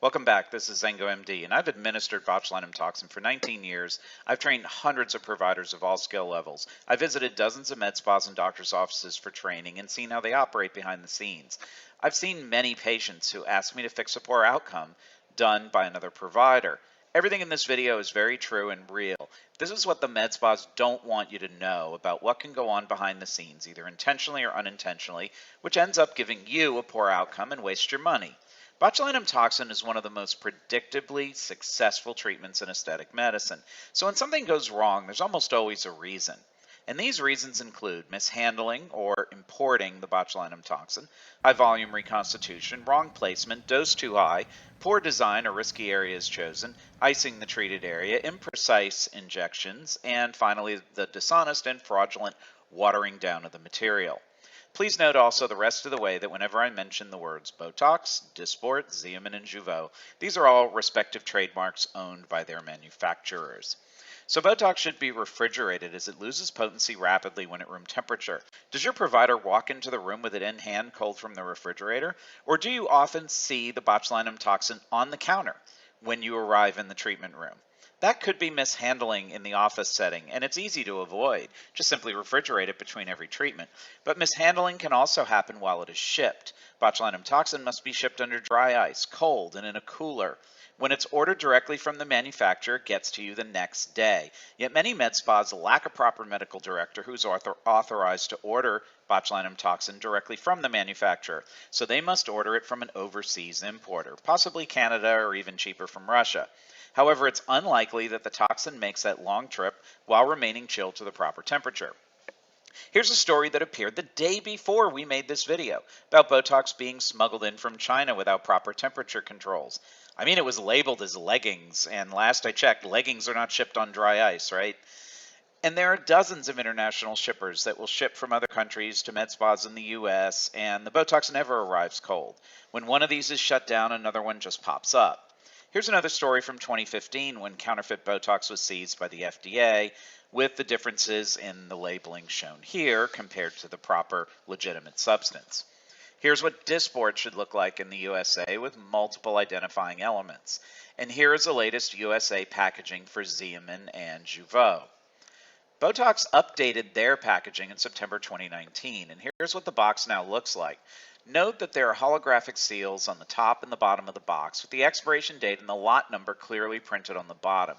Welcome back. This is Zengo MD, and I've administered botulinum toxin for 19 years. I've trained hundreds of providers of all skill levels. I visited dozens of med spas and doctors' offices for training and seen how they operate behind the scenes. I've seen many patients who ask me to fix a poor outcome done by another provider. Everything in this video is very true and real. This is what the med spas don't want you to know about what can go on behind the scenes, either intentionally or unintentionally, which ends up giving you a poor outcome and waste your money. Botulinum toxin is one of the most predictably successful treatments in aesthetic medicine. So when something goes wrong, there's almost always a reason. And these reasons include mishandling or importing the botulinum toxin, high volume reconstitution, wrong placement, dose too high, poor design or risky areas chosen, icing the treated area, imprecise injections, and finally the dishonest and fraudulent watering down of the material. Please note also the rest of the way that whenever I mention the words Botox, Dysport, Xeomin, and Jeuveau, these are all respective trademarks owned by their manufacturers. So Botox should be refrigerated as it loses potency rapidly when at room temperature. Does your provider walk into the room with it in hand cold from the refrigerator? Or do you often see the botulinum toxin on the counter when you arrive in the treatment room? That could be mishandling in the office setting, and it's easy to avoid. Just simply refrigerate it between every treatment. But mishandling can also happen while it is shipped. Botulinum toxin must be shipped under dry ice, cold, and in a cooler. When it's ordered directly from the manufacturer, it gets to you the next day. Yet many med spas lack a proper medical director who's authorized to order botulinum toxin directly from the manufacturer, so they must order it from an overseas importer, possibly Canada or even cheaper from Russia. However, it's unlikely that the toxin makes that long trip while remaining chilled to the proper temperature. Here's a story that appeared the day before we made this video about Botox being smuggled in from China without proper temperature controls. I mean, it was labeled as leggings, and last I checked, leggings are not shipped on dry ice, right? And there are dozens of international shippers that will ship from other countries to med spas in the US, and the Botox never arrives cold. When one of these is shut down, another one just pops up. Here's another story from 2015 when counterfeit Botox was seized by the FDA, with the differences in the labeling shown here compared to the proper legitimate substance. Here's what Dysport should look like in the USA with multiple identifying elements. And here is the latest USA packaging for Xeomin and Jeuveau. Botox updated their packaging in September 2019, and here's what the box now looks like. Note that there are holographic seals on the top and the bottom of the box with the expiration date and the lot number clearly printed on the bottom.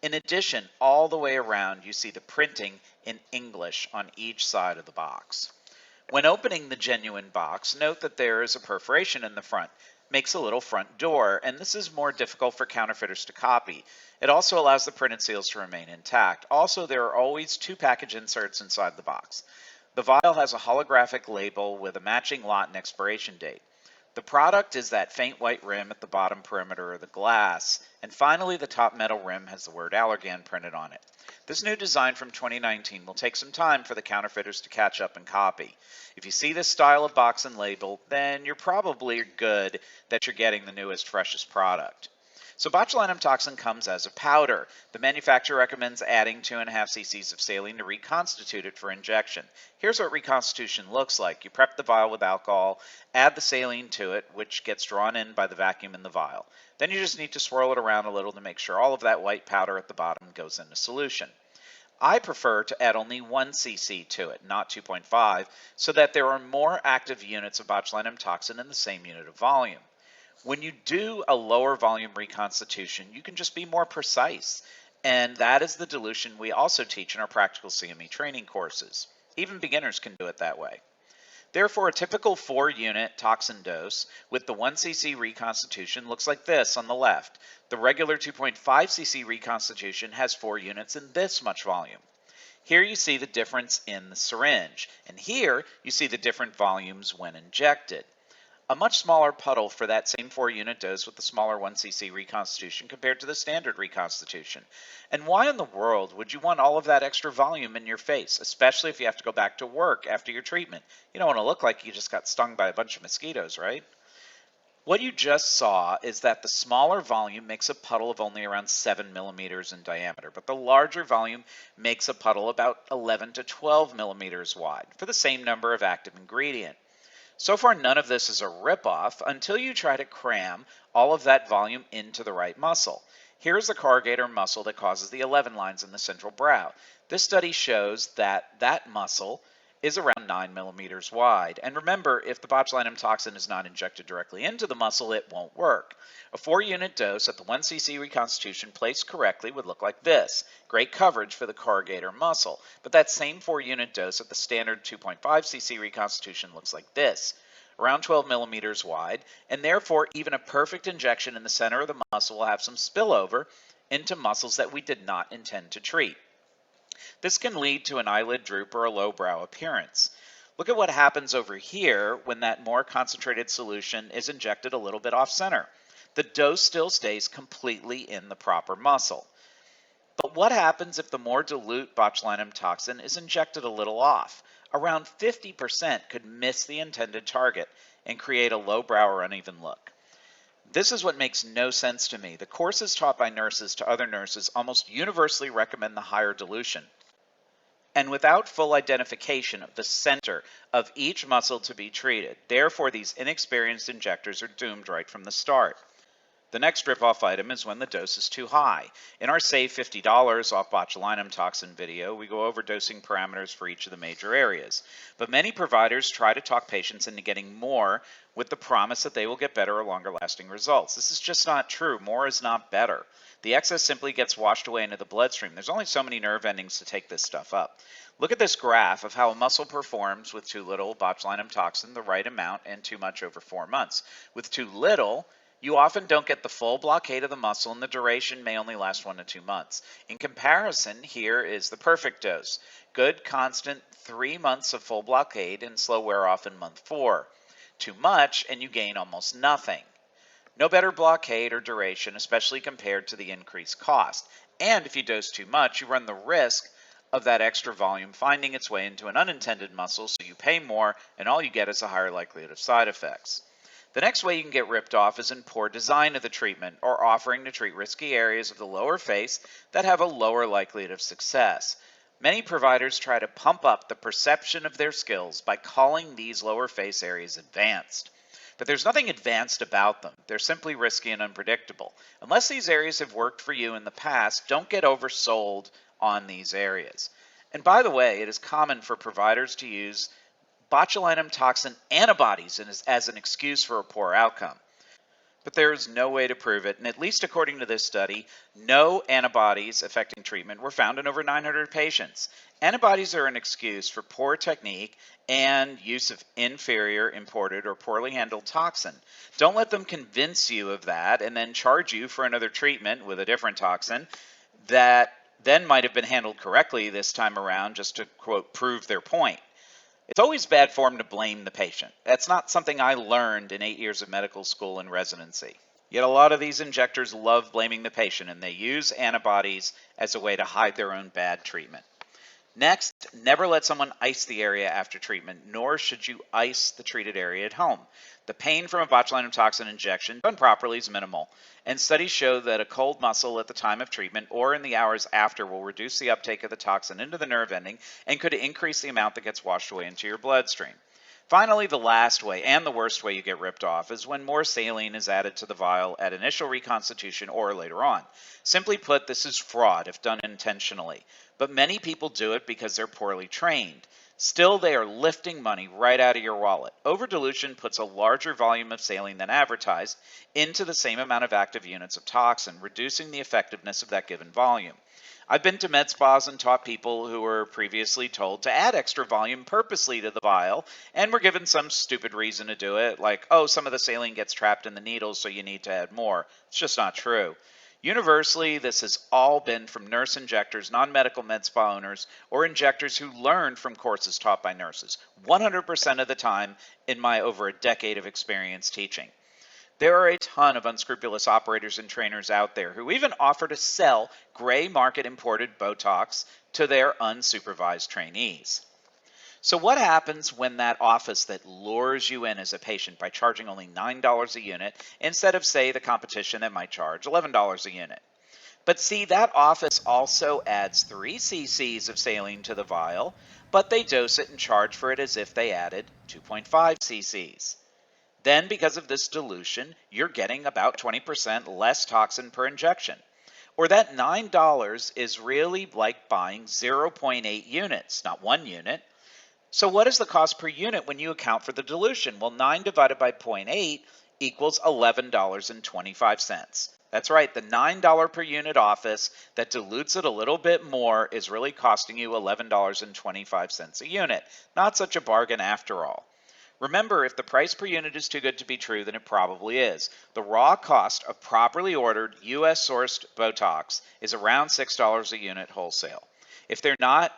In addition, all the way around you see the printing in English on each side of the box. When opening the genuine box, note that there is a perforation in the front. Makes a little front door, and this is more difficult for counterfeiters to copy. It also allows the printed seals to remain intact. Also, there are always two package inserts inside the box. The vial has a holographic label with a matching lot and expiration date. The product is that faint white rim at the bottom perimeter of the glass, and finally the top metal rim has the word Allergan printed on it. This new design from 2019 will take some time for the counterfeiters to catch up and copy. If you see this style of box and label, then you're probably good that you're getting the newest, freshest product. So botulinum toxin comes as a powder. The manufacturer recommends adding 2.5 cc's of saline to reconstitute it for injection. Here's what reconstitution looks like. You prep the vial with alcohol, add the saline to it, which gets drawn in by the vacuum in the vial. Then you just need to swirl it around a little to make sure all of that white powder at the bottom goes into solution. I prefer to add only 1 cc to it, not 2.5, so that there are more active units of botulinum toxin in the same unit of volume. When you do a lower volume reconstitution, you can just be more precise. And that is the dilution we also teach in our PracticalCME training courses. Even beginners can do it that way. Therefore, a typical 4-unit toxin dose with the 1 cc reconstitution looks like this on the left. The regular 2.5 cc reconstitution has 4 units in this much volume. Here you see the difference in the syringe, and here you see the different volumes when injected. A much smaller puddle for that same 4-unit dose with the smaller 1 cc reconstitution compared to the standard reconstitution. And why in the world would you want all of that extra volume in your face, especially if you have to go back to work after your treatment? You don't want to look like you just got stung by a bunch of mosquitoes, right? What you just saw is that the smaller volume makes a puddle of only around 7 millimeters in diameter, but the larger volume makes a puddle about 11 to 12 millimeters wide for the same number of active ingredient. So far, none of this is a ripoff until you try to cram all of that volume into the right muscle. Here's the corrugator muscle that causes the 11 lines in the central brow. This study shows that that muscle is around 9 millimeters wide. And remember, if the botulinum toxin is not injected directly into the muscle, it won't work. A 4-unit dose at the 1 cc reconstitution placed correctly would look like this. Great coverage for the corrugator muscle. But that same 4-unit dose at the standard 2.5 cc reconstitution looks like this, around 12 millimeters wide, and therefore even a perfect injection in the center of the muscle will have some spillover into muscles that we did not intend to treat. This can lead to an eyelid droop or a low brow appearance. Look at what happens over here when that more concentrated solution is injected a little bit off center. The dose still stays completely in the proper muscle. But what happens if the more dilute botulinum toxin is injected a little off? Around 50% could miss the intended target and create a low brow or uneven look. This is what makes no sense to me. The courses taught by nurses to other nurses almost universally recommend the higher dilution. And without full identification of the center of each muscle to be treated, therefore these inexperienced injectors are doomed right from the start. The next rip-off item is when the dose is too high. In our Save $50 off botulinum toxin video, we go over dosing parameters for each of the major areas. But many providers try to talk patients into getting more with the promise that they will get better or longer lasting results. This is just not true. More is not better. The excess simply gets washed away into the bloodstream. There's only so many nerve endings to take this stuff up. Look at this graph of how a muscle performs with too little botulinum toxin, the right amount, and too much over 4 months. With too little, you often don't get the full blockade of the muscle, and the duration may only last 1 to 2 months. In comparison, here is the perfect dose. Good, constant 3 months of full blockade and slow wear off in month 4. Too much, and you gain almost nothing. No better blockade or duration, especially compared to the increased cost. And if you dose too much, you run the risk of that extra volume finding its way into an unintended muscle, so you pay more, and all you get is a higher likelihood of side effects. The next way you can get ripped off is in poor design of the treatment, or offering to treat risky areas of the lower face that have a lower likelihood of success. Many providers try to pump up the perception of their skills by calling these lower face areas advanced. But there's nothing advanced about them. They're simply risky and unpredictable. Unless these areas have worked for you in the past, don't get oversold on these areas. And by the way, it is common for providers to use botulinum toxin antibodies as an excuse for a poor outcome. But there is no way to prove it, and at least according to this study, no antibodies affecting treatment were found in over 900 patients. Antibodies are an excuse for poor technique and use of inferior, imported, or poorly handled toxin. Don't let them convince you of that and then charge you for another treatment with a different toxin that then might have been handled correctly this time around just to, quote, prove their point. It's always bad form to blame the patient. That's not something I learned in 8 years of medical school and residency. Yet a lot of these injectors love blaming the patient, and they use antibodies as a way to hide their own bad treatment. Next, never let someone ice the area after treatment, nor should you ice the treated area at home. The pain from a botulinum toxin injection done properly is minimal, and studies show that a cold muscle at the time of treatment or in the hours after will reduce the uptake of the toxin into the nerve ending and could increase the amount that gets washed away into your bloodstream. Finally, the last way and the worst way you get ripped off is when more saline is added to the vial at initial reconstitution or later on. Simply put, this is fraud if done intentionally, but many people do it because they're poorly trained. Still, they are lifting money right out of your wallet. Over-dilution puts a larger volume of saline than advertised into the same amount of active units of toxin, reducing the effectiveness of that given volume. I've been to med spas and taught people who were previously told to add extra volume purposely to the vial and were given some stupid reason to do it, like, oh, some of the saline gets trapped in the needles, so you need to add more. It's just not true. Universally, this has all been from nurse injectors, non-medical med spa owners, or injectors who learned from courses taught by nurses, 100% of the time in my over a decade of experience teaching. There are a ton of unscrupulous operators and trainers out there who even offer to sell gray market imported Botox to their unsupervised trainees. So what happens when that office that lures you in as a patient by charging only $9 a unit instead of, say, the competition that might charge $11 a unit? But see, that office also adds 3 cc's of saline to the vial, but they dose it and charge for it as if they added 2.5 cc's. Then, because of this dilution, you're getting about 20% less toxin per injection. Or that $9 is really like buying 0.8 units, not 1 unit. So what is the cost per unit when you account for the dilution? Well, 9 divided by 0.8 equals $11.25. That's right, the $9 per unit office that dilutes it a little bit more is really costing you $11.25 a unit. Not such a bargain after all. Remember, if the price per unit is too good to be true, then it probably is. The raw cost of properly ordered U.S. sourced Botox is around $6 a unit wholesale. If they're not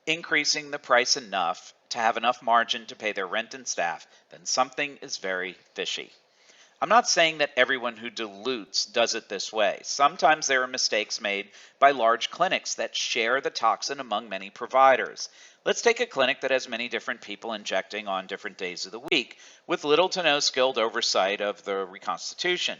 increasing the price enough to have enough margin to pay their rent and staff, then something is very fishy. I'm not saying that everyone who dilutes does it this way. Sometimes there are mistakes made by large clinics that share the toxin among many providers. Let's take a clinic that has many different people injecting on different days of the week, with little to no skilled oversight of the Reconstitution.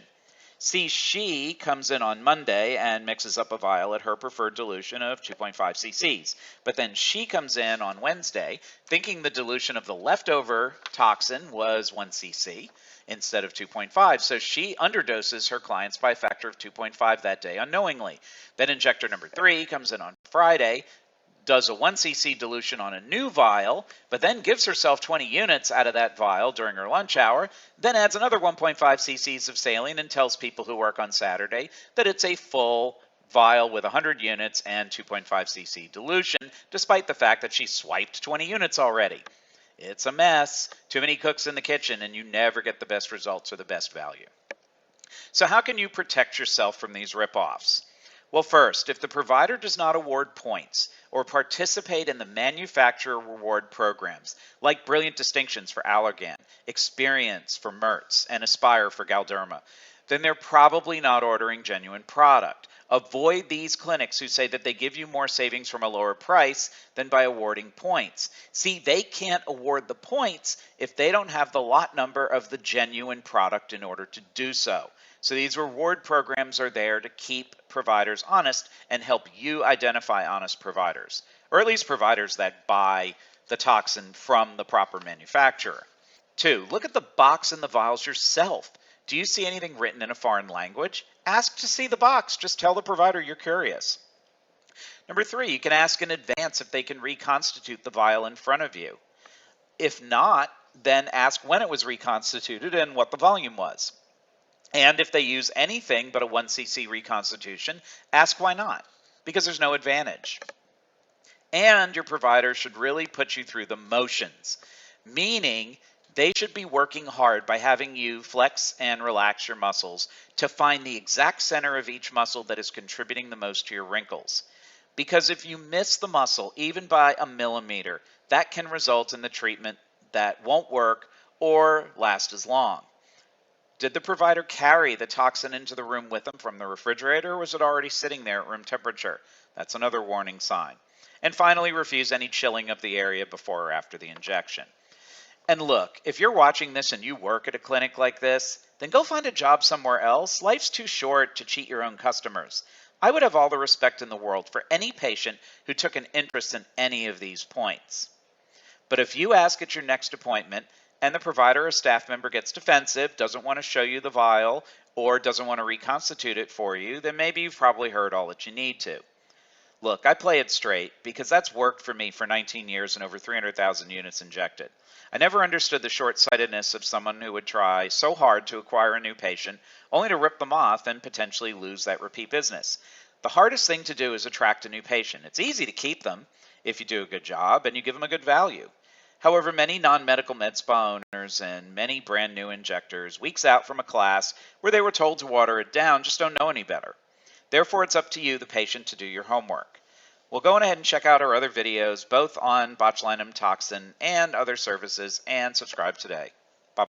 See, she comes in on Monday and mixes up a vial at her preferred dilution of 2.5 cc's. But then she comes in on Wednesday thinking the dilution of the leftover toxin was 1 cc instead of 2.5. So she underdoses her clients by a factor of 2.5 that day unknowingly. Then injector number 3 comes in on Friday, does a 1 cc dilution on a new vial, but then gives herself 20 units out of that vial during her lunch hour, then adds another 1.5 cc's of saline and tells people who work on Saturday that it's a full vial with 100 units and 2.5 cc dilution, despite the fact that she swiped 20 units already. It's a mess. Too many cooks in the kitchen, and you never get the best results or the best value. So how can you protect yourself from these ripoffs? Well, first, if the provider does not award points or participate in the manufacturer reward programs, like Brilliant Distinctions for Allergan, Experience for Mertz, and Aspire for Galderma, then they're probably not ordering genuine product. Avoid these clinics who say that they give you more savings from a lower price than by awarding points. See, they can't award the points if they don't have the lot number of the genuine product in order to do so. So these reward programs are there to keep providers honest and help you identify honest providers, or at least providers that buy the toxin from the proper manufacturer. 2, look at the box and the vials yourself. Do you see anything written in a foreign language? Ask to see the box. Just tell the provider you're curious. Number 3, you can ask in advance if they can reconstitute the vial in front of you. If not, then ask when it was reconstituted and what the volume was. And if they use anything but a 1 cc reconstitution, ask why not, because there's no advantage. And your provider should really put you through the motions, meaning they should be working hard by having you flex and relax your muscles to find the exact center of each muscle that is contributing the most to your wrinkles. Because if you miss the muscle, even by a millimeter, that can result in the treatment that won't work or last as long. Did the provider carry the toxin into the room with them from the refrigerator, or was it already sitting there at room temperature? That's another warning sign. And finally, refuse any chilling of the area before or after the injection. And look, if you're watching this and you work at a clinic like this, then go find a job somewhere else. Life's too short to cheat your own customers. I would have all the respect in the world for any patient who took an interest in any of these points. But if you ask at your next appointment and the provider or staff member gets defensive, doesn't want to show you the vial, or doesn't want to reconstitute it for you, then maybe you've probably heard all that you need to. Look, I play it straight because that's worked for me for 19 years and over 300,000 units injected. I never understood the short-sightedness of someone who would try so hard to acquire a new patient only to rip them off and potentially lose that repeat business. The hardest thing to do is attract a new patient. It's easy to keep them if you do a good job and you give them a good value. However, many non-medical med spa owners and many brand new injectors, weeks out from a class where they were told to water it down, just don't know any better. Therefore, it's up to you, the patient, to do your homework. Well, go ahead and check out our other videos, both on botulinum toxin and other services, and subscribe today.